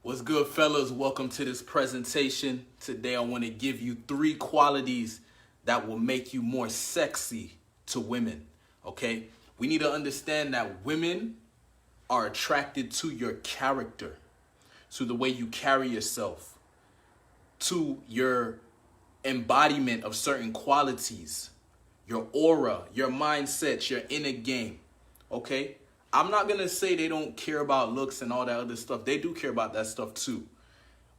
What's good, fellas? Welcome to this presentation. Today I want to give you 3 qualities that will make you more sexy to women, okay? We need to understand that women are attracted to your character, to the way you carry yourself, to your embodiment of certain qualities, your aura, your mindset, your inner game, okay? I'm not going to say they don't care about looks and all that other stuff. They do care about that stuff too.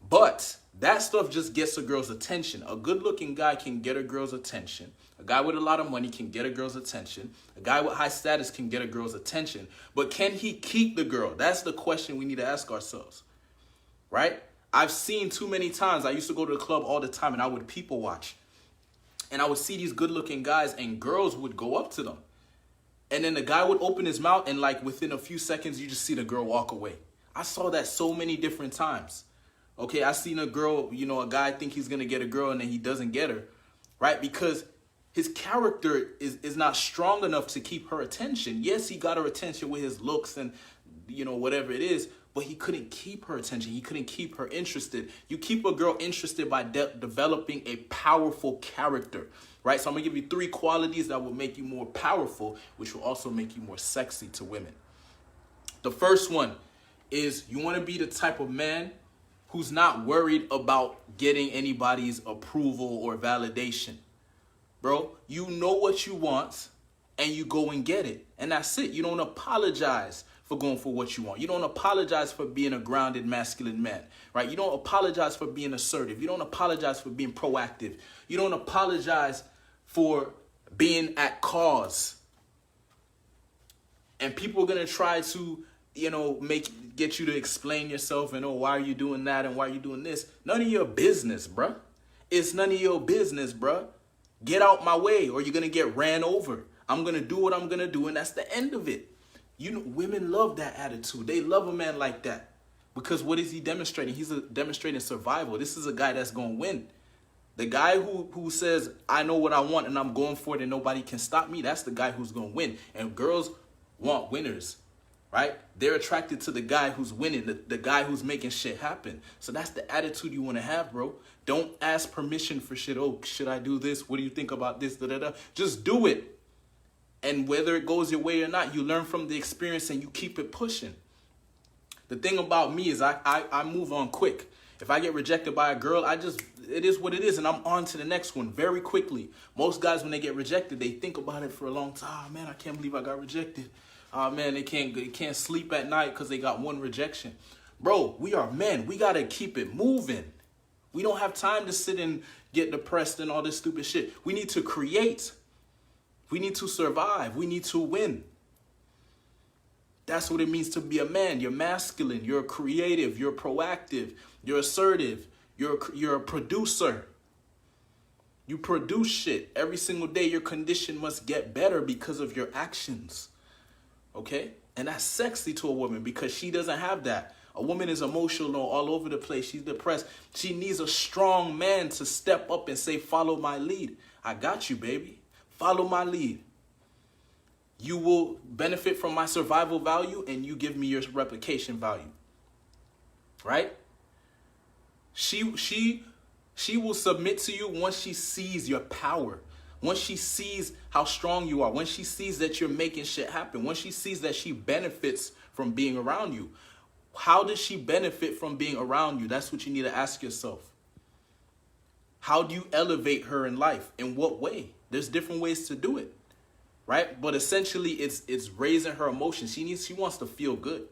But that stuff just gets a girl's attention. A good-looking guy can get a girl's attention. A guy with a lot of money can get a girl's attention. A guy with high status can get a girl's attention. But can he keep the girl? That's the question we need to ask ourselves, right? I've seen too many times. I used to go to the club all the time, and I would people watch. And I would see these good-looking guys, and girls would go up to them. And then the guy would open his mouth, and like within a few seconds, you just see the girl walk away. I saw that so many different times. Okay, I seen a girl, a guy think he's going to get a girl, and then he doesn't get her, right? Because his character is not strong enough to keep her attention. Yes, he got her attention with his looks and, whatever it is, but he couldn't keep her attention. He couldn't keep her interested. You keep a girl interested by developing a powerful character, right? So I'm going to give you 3 qualities that will make you more powerful, which will also make you more sexy to women. The first one is you want to be the type of man who's not worried about getting anybody's approval or validation. Bro, you know what you want and you go and get it. And that's it. You don't apologize for going for what you want. You don't apologize for being a grounded masculine man, right? You don't apologize for being assertive. You don't apologize for being proactive. You don't apologize for being at cause. And people are going to try to, get you to explain yourself and, why are you doing that and why are you doing this? None of your business, bruh. It's none of your business, bruh. Get out my way or you're going to get ran over. I'm going to do what I'm going to do, and that's the end of it. Women love that attitude. They love a man like that. Because what is he demonstrating? He's demonstrating survival. This is a guy that's going to win. The guy who says, I know what I want and I'm going for it and nobody can stop me, that's the guy who's going to win. And girls want winners, right? They're attracted to the guy who's winning, the guy who's making shit happen. So that's the attitude you want to have, bro. Don't ask permission for shit. Oh, should I do this? What do you think about this? Just do it. And whether it goes your way or not, you learn from the experience and you keep it pushing. The thing about me is I move on quick. If I get rejected by a girl, it is what it is, and I'm on to the next one very quickly. Most guys, when they get rejected, they think about it for a long time. Oh, man, I can't believe I got rejected. Oh, man, they can't sleep at night because they got one rejection. Bro, we are men. We got to keep it moving. We don't have time to sit and get depressed and all this stupid shit. We need to create. We need to survive. We need to win. That's what it means to be a man. You're masculine. You're creative. You're proactive. You're assertive. You're a producer. You produce shit. Every single day your condition must get better because of your actions. Okay? And that's sexy to a woman because she doesn't have that. A woman is emotional all over the place. She's depressed. She needs a strong man to step up and say, follow my lead. I got you, baby. Follow my lead. You will benefit from my survival value and you give me your replication value. Right? She will submit to you once she sees your power. Once she sees how strong you are. Once she sees that you're making shit happen. Once she sees that she benefits from being around you. How does she benefit from being around you? That's what you need to ask yourself. How do you elevate her in life? In what way? There's different ways to do it, right? But essentially, it's raising her emotions. She wants to feel good.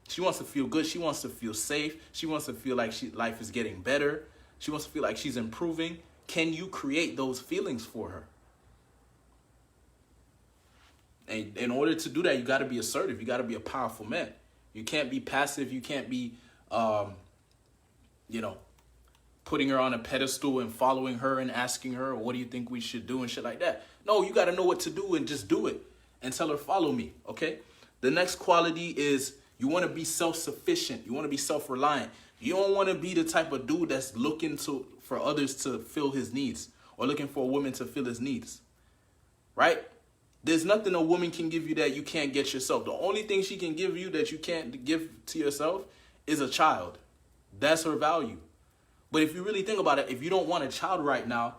She wants to feel good. She wants to feel safe. She wants to feel like life is getting better. She wants to feel like she's improving. Can you create those feelings for her? And in order to do that, you got to be assertive. You got to be a powerful man. You can't be passive. You can't be, putting her on a pedestal and following her and asking her, what do you think we should do and shit like that. No, you got to know what to do and just do it and tell her, follow me, okay? The next quality is you want to be self-sufficient. You want to be self-reliant. You don't want to be the type of dude that's looking for others to fill his needs or looking for a woman to fill his needs, right? There's nothing a woman can give you that you can't get yourself. The only thing she can give you that you can't give to yourself is a child. That's her value. But if you really think about it, if you don't want a child right now,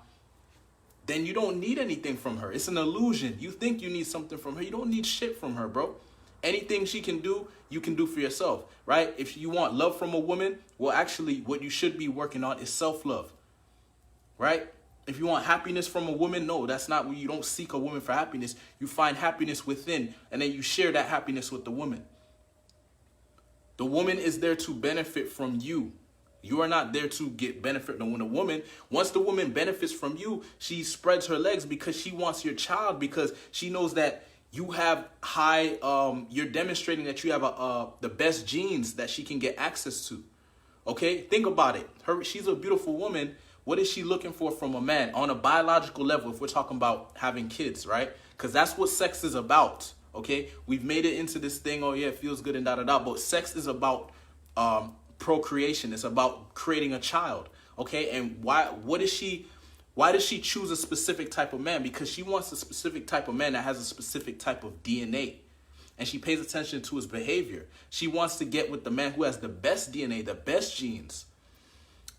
then you don't need anything from her. It's an illusion. You think you need something from her. You don't need shit from her, bro. Anything she can do, you can do for yourself, right? If you want love from a woman, well, actually, what you should be working on is self-love, right? If you want happiness from a woman, no, that's not where you don't seek a woman for happiness. You find happiness within, and then you share that happiness with the woman. The woman is there to benefit from you. You are not there to get benefit from a woman. Once the woman benefits from you, she spreads her legs because she wants your child, because she knows that you have you're demonstrating that you have the best genes that she can get access to. Okay, think about it. She's a beautiful woman. What is she looking for from a man on a biological level? If we're talking about having kids, right? Because that's what sex is about. Okay, we've made it into this thing. Oh yeah, it feels good and da da da. But sex is about procreation. It's about creating a child. Okay, and why does she choose a specific type of man? Because she wants a specific type of man that has a specific type of DNA, and she pays attention to his behavior. She wants to get with the man who has the best DNA, the best genes.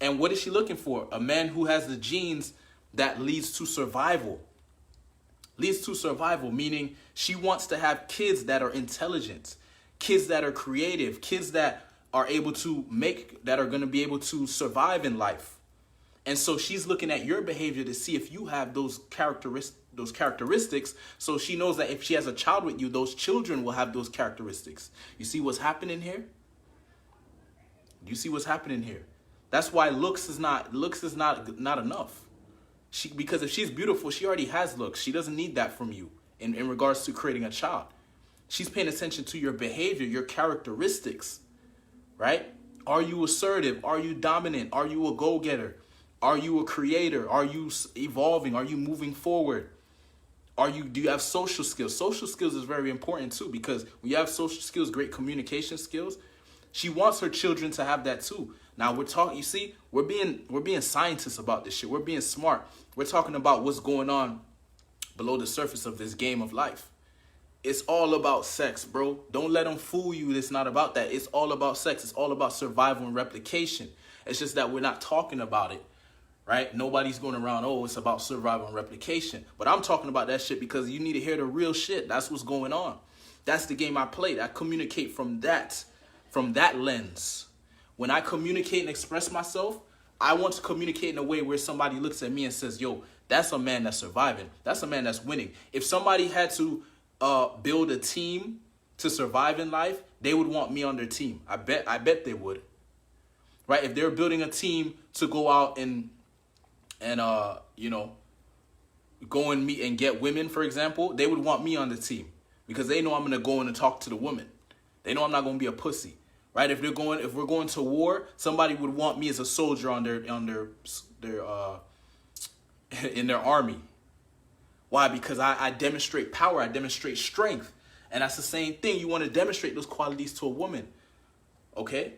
And what is she looking for? A man who has the genes that leads to survival. Leads to survival, meaning she wants to have kids that are intelligent, kids that are creative, kids that are able to that are going to be able to survive in life. And so she's looking at your behavior to see if you have those characteristics. So she knows that if she has a child with you, those children will have those characteristics. You see what's happening here? You see what's happening here? That's why looks is not enough. Because if she's beautiful, she already has looks. She doesn't need that from you in regards to creating a child. She's paying attention to your behavior, your characteristics, right? Are you assertive? Are you dominant? Are you a go-getter? Are you a creator? Are you evolving? Are you moving forward? Do you have social skills? Social skills is very important too, because when you have social skills, great communication skills, she wants her children to have that too. Now we're talking, you see, we're being scientists about this shit. We're being smart. We're talking about what's going on below the surface of this game of life. It's all about sex, bro. Don't let them fool you. It's not about that. It's all about sex. It's all about survival and replication. It's just that we're not talking about it, right? Nobody's going around, oh, it's about survival and replication. But I'm talking about that shit because you need to hear the real shit. That's what's going on. That's the game I played. I communicate from that lens. When I communicate and express myself, I want to communicate in a way where somebody looks at me and says, yo, that's a man that's surviving. That's a man that's winning. If somebody had to build a team to survive in life, they would want me on their team. I bet they would. Right? If they're building a team to go out and go and meet and get women, for example, they would want me on the team because they know I'm going to go in and talk to the woman. They know I'm not going to be a pussy. Right? If we're going to war, somebody would want me as a soldier in their army. Why? Because I demonstrate power, I demonstrate strength. And that's the same thing. You want to demonstrate those qualities to a woman. Okay?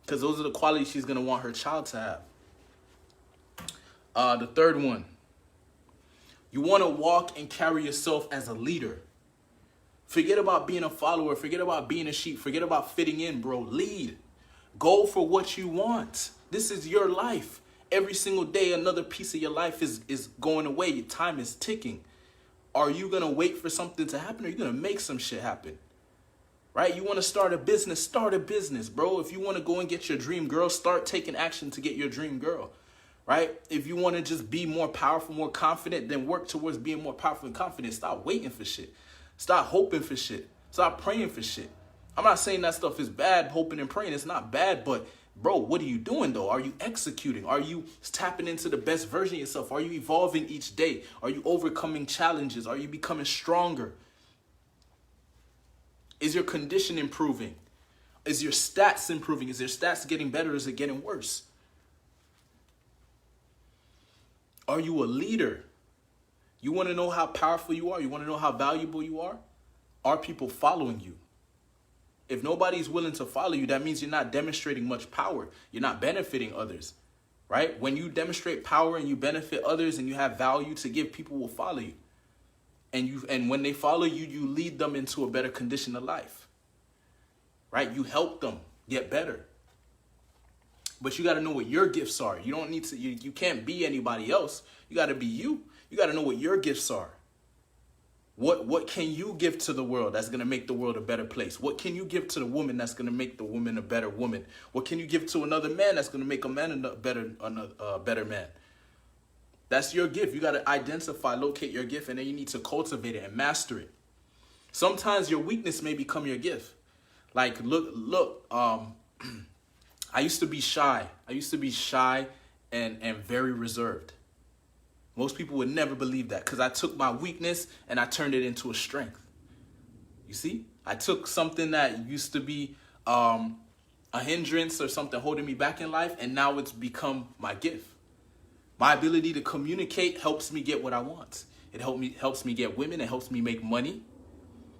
Because those are the qualities she's going to want her child to have. The third one. You want to walk and carry yourself as a leader. Forget about being a follower. Forget about being a sheep. Forget about fitting in, bro. Lead. Go for what you want. This is your life. Every single day, another piece of your life is going away. Your time is ticking. Are you going to wait for something to happen, or are you going to make some shit happen? Right? You want to start a business, bro. If you want to go and get your dream girl, start taking action to get your dream girl. Right? If you want to just be more powerful, more confident, then work towards being more powerful and confident. Stop waiting for shit. Stop hoping for shit. Stop praying for shit. I'm not saying that stuff is bad, hoping and praying. It's not bad, but bro, what are you doing though? Are you executing? Are you tapping into the best version of yourself? Are you evolving each day? Are you overcoming challenges? Are you becoming stronger? Is your condition improving? Is your stats improving? Is your stats getting better? Is it getting worse? Are you a leader? You want to know how powerful you are? You want to know how valuable you are? Are people following you? If nobody's willing to follow you, that means you're not demonstrating much power. You're not benefiting others, right? When you demonstrate power and you benefit others and you have value to give, people will follow you. And when they follow you, you lead them into a better condition of life, right? You help them get better. But you got to know what your gifts are. You don't need to, you can't be anybody else. You got to be you. You got to know what your gifts are. What can you give to the world that's going to make the world a better place? What can you give to the woman that's going to make the woman a better woman? What can you give to another man that's going to make a man a better man? That's your gift. You got to identify, locate your gift, and then you need to cultivate it and master it. Sometimes your weakness may become your gift. Like, look, I used to be shy. I used to be shy and very reserved. Most people would never believe that because I took my weakness and I turned it into a strength. You see? I took something that used to be a hindrance or something holding me back in life, and now it's become my gift. My ability to communicate helps me get what I want. It helps me get women. It helps me make money.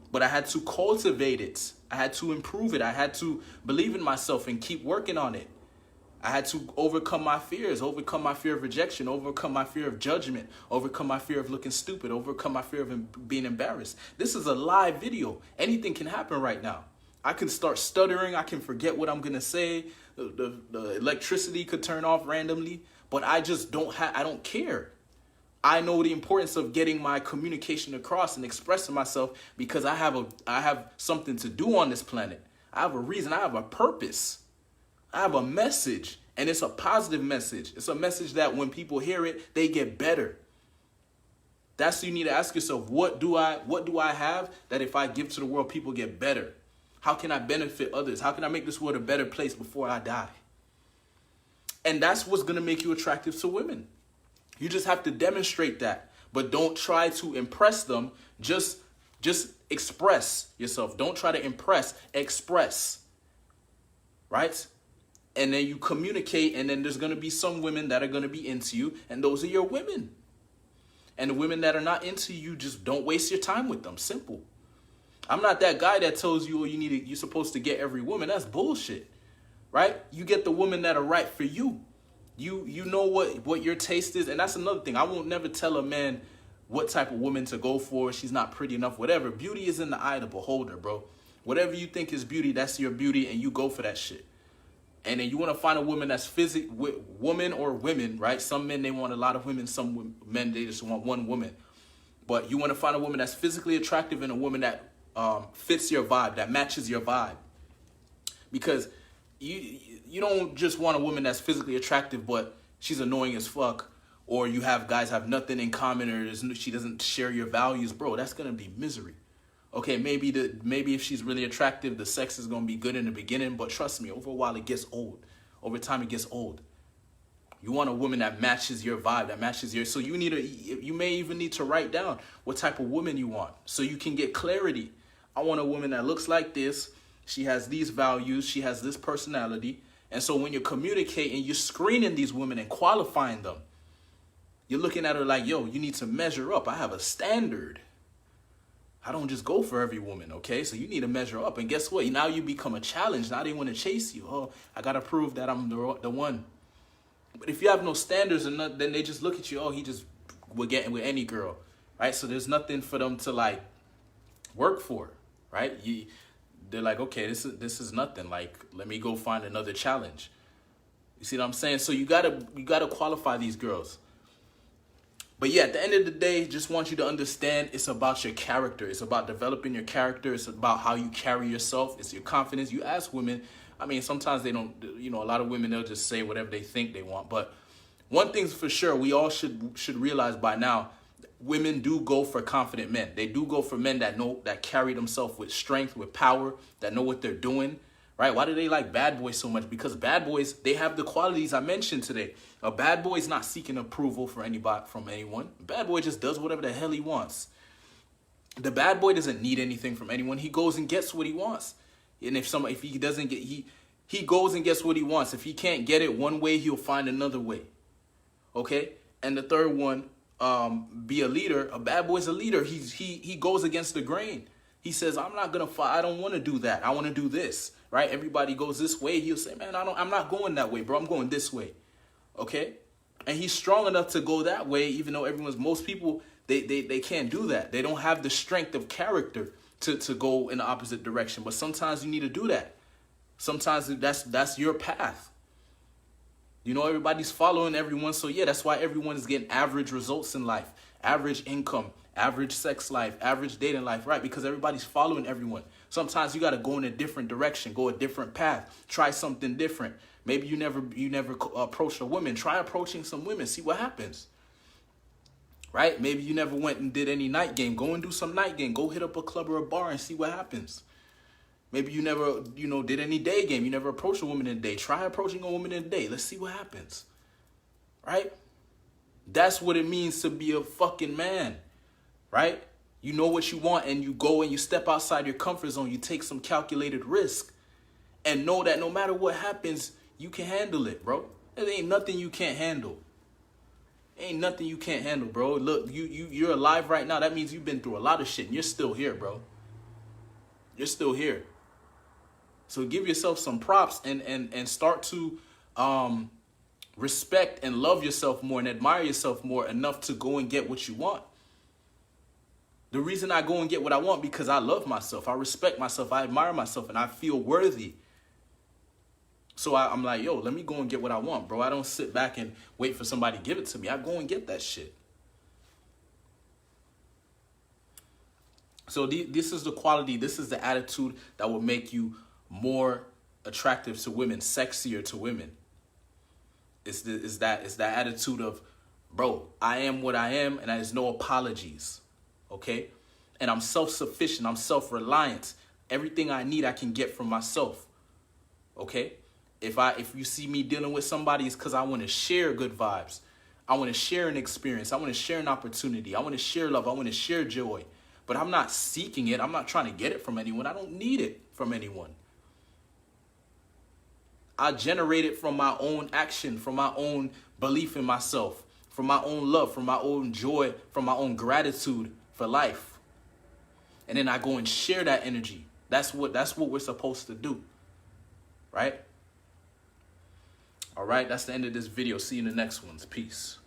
But I had to cultivate it. I had to improve it. I had to believe in myself and keep working on it. I had to overcome my fears, overcome my fear of rejection, overcome my fear of judgment, overcome my fear of looking stupid, overcome my fear of being embarrassed. This is a live video. Anything can happen right now. I can start stuttering. I can forget what I'm going to say. The electricity could turn off randomly, but I just I don't care. I know the importance of getting my communication across and expressing myself because I have something to do on this planet. I have a reason. I have a purpose. I have a message, and it's a positive message. It's a message that when people hear it, they get better. That's what you need to ask yourself. What do I have that if I give to the world, people get better? How can I benefit others? How can I make this world a better place before I die? And that's what's going to make you attractive to women. You just have to demonstrate that, but don't try to impress them. Just express yourself. Don't try to impress, express, right? And then you communicate, and then there's going to be some women that are going to be into you, and those are your women. And the women that are not into you, just don't waste your time with them. Simple. I'm not that guy that tells you, you're supposed to get every woman. That's bullshit, right? You get the women that are right for you. You know what your taste is, and that's another thing. I won't never tell a man what type of woman to go for. She's not pretty enough, whatever. Beauty is in the eye of the beholder, bro. Whatever you think is beauty, that's your beauty, and you go for that shit. And then you want to find a woman that's woman or women, right? Some men, they want a lot of women. Some men, they just want one woman. But you want to find a woman that's physically attractive and a woman that fits your vibe, that matches your vibe. Because you don't just want a woman that's physically attractive, but she's annoying as fuck. Or you guys have nothing in common, or she doesn't share your values. Bro, that's going to be misery. Okay, maybe if she's really attractive, the sex is going to be good in the beginning, but trust me, over a while it gets old. Over time it gets old. You want a woman that matches your vibe, that matches your, so you may even need to write down what type of woman you want so you can get clarity. I want a woman that looks like this. She has these values. She has this personality. And so when you're communicating, you're screening these women and qualifying them. You're looking at her like, yo, you need to measure up. I have a standard. I don't just go for every woman, okay? So you need to measure up. And guess what? Now you become a challenge. Now they want to chase you. Oh, I got to prove that I'm the one. But if you have no standards, then they just look at you. Oh, he just will get with any girl, right? So there's nothing for them to, like, work for, right? They're like, okay, this is nothing. Like, let me go find another challenge. You see what I'm saying? So you gotta qualify these girls. But yeah, at the end of the day, just want you to understand it's about your character. It's about developing your character. It's about how you carry yourself. It's your confidence. You ask women, I mean, sometimes they don't, a lot of women, they'll just say whatever they think they want. But one thing's for sure, we all should realize by now, women do go for confident men. They do go for men that carry themselves with strength, with power, that know what they're doing. Right? Why do they like bad boys so much? Because bad boys, they have the qualities I mentioned today. A bad boy is not seeking approval from anyone. A bad boy just does whatever the hell he wants. The bad boy doesn't need anything from anyone. He goes and gets what he wants. And if he doesn't get, he goes and gets what he wants. If he can't get it one way, he'll find another way. Okay? And the third one, be a leader. A bad boy's a leader. He goes against the grain. He says, I'm not going to fight. I don't want to do that. I want to do this. Right? Everybody goes this way. He'll say, man, I'm not going that way, bro. I'm going this way. Okay? And he's strong enough to go that way, even though most people, they can't do that. They don't have the strength of character to go in the opposite direction. But sometimes you need to do that. Sometimes that's your path. You know, everybody's following everyone. So yeah, that's why everyone is getting average results in life, average income, average sex life, average dating life, right? Because everybody's following everyone. Sometimes you got to go in a different direction, go a different path, try something different. Maybe you never approached a woman. Try approaching some women, see what happens. Right? Maybe you never went and did any night game. Go and do some night game. Go hit up a club or a bar and see what happens. Maybe you never, did any day game. You never approached a woman in a day. Try approaching a woman in a day. Let's see what happens. Right? That's what it means to be a fucking man. Right? You know what you want and you go and you step outside your comfort zone. You take some calculated risk and know that no matter what happens, you can handle it, bro. There ain't nothing you can't handle. Ain't nothing you can't handle, bro. Look, you're alive right now. That means you've been through a lot of shit and you're still here, bro. You're still here. So give yourself some props and start to respect and love yourself more and admire yourself more enough to go and get what you want. The reason I go and get what I want because I love myself. I respect myself. I admire myself and I feel worthy. So I'm like, yo, let me go and get what I want, bro. I don't sit back and wait for somebody to give it to me. I go and get that shit. So this is the quality, this is the attitude that will make you more attractive to women, sexier to women. It's that attitude of, bro, I am what I am and there's no apologies, okay? And I'm self-sufficient, I'm self-reliant. Everything I need I can get from myself, okay? If you see me dealing with somebody, it's because I want to share good vibes. I want to share an experience. I want to share an opportunity. I want to share love. I want to share joy. But I'm not seeking it. I'm not trying to get it from anyone. I don't need it from anyone. I generate it from my own action, from my own belief in myself, from my own love, from my own joy, from my own gratitude for life. And then I go and share that energy. That's what we're supposed to do. Right? All right, that's the end of this video. See you in the next ones. Peace.